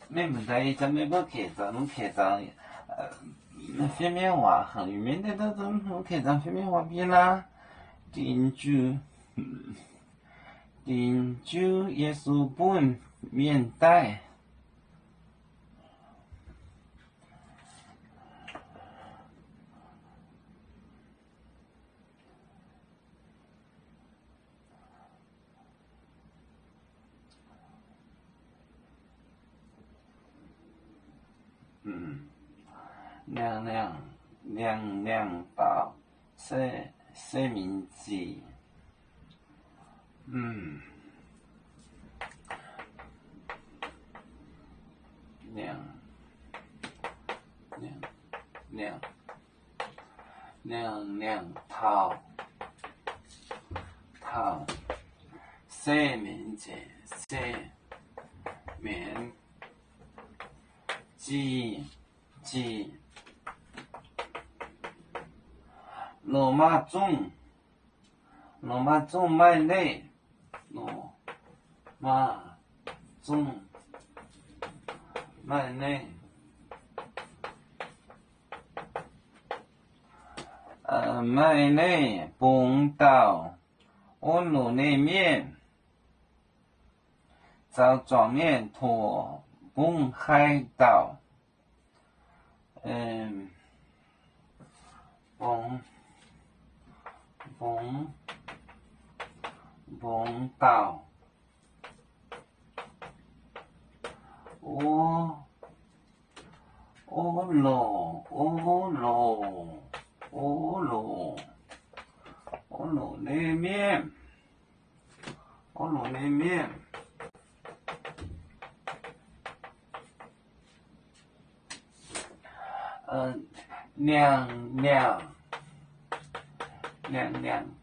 每问题就每个课程方面话和里面的那种课程方面话比啦，定就耶稣本面带。亮到生命记，亮套生命记罗马中卖内，罗马中卖内，卖内崩到温柔内面，遭转面拖崩海岛，崩到欧罗那面，亮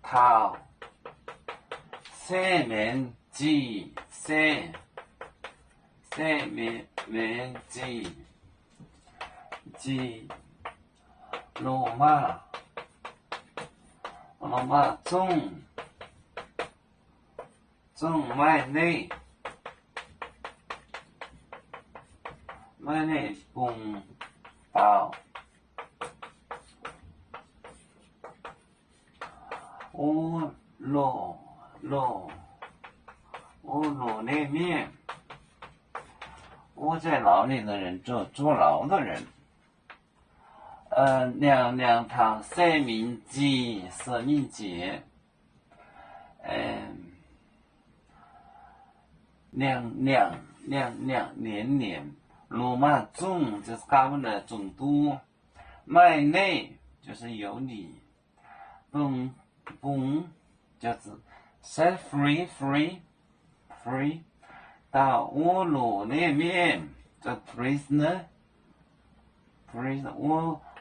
套生命记罗马中卖内崩到欧罗那面，窝在牢里的人坐牢的人，亮堂生命节，年，罗马总就是他们的总督，卖内就是有你，崩就是 set free 到窝罗那面，这 prisoner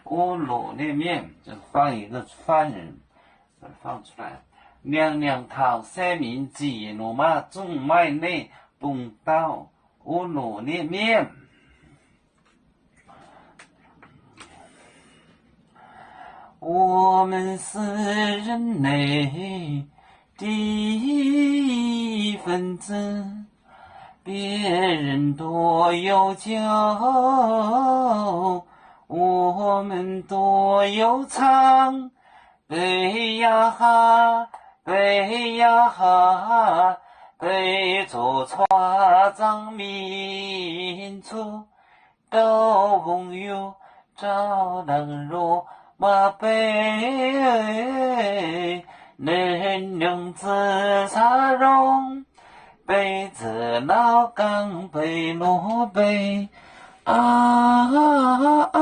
窝罗那面就是放一个犯人，放出来。亮套生命记，罗马总卖内崩到窝罗那面。我们是人类的一份子，别人多有酒，我们多有唱，背呀哈，背着船长民族，高朋友照当若马背，能用自茶容，背子老岗背罗背啊。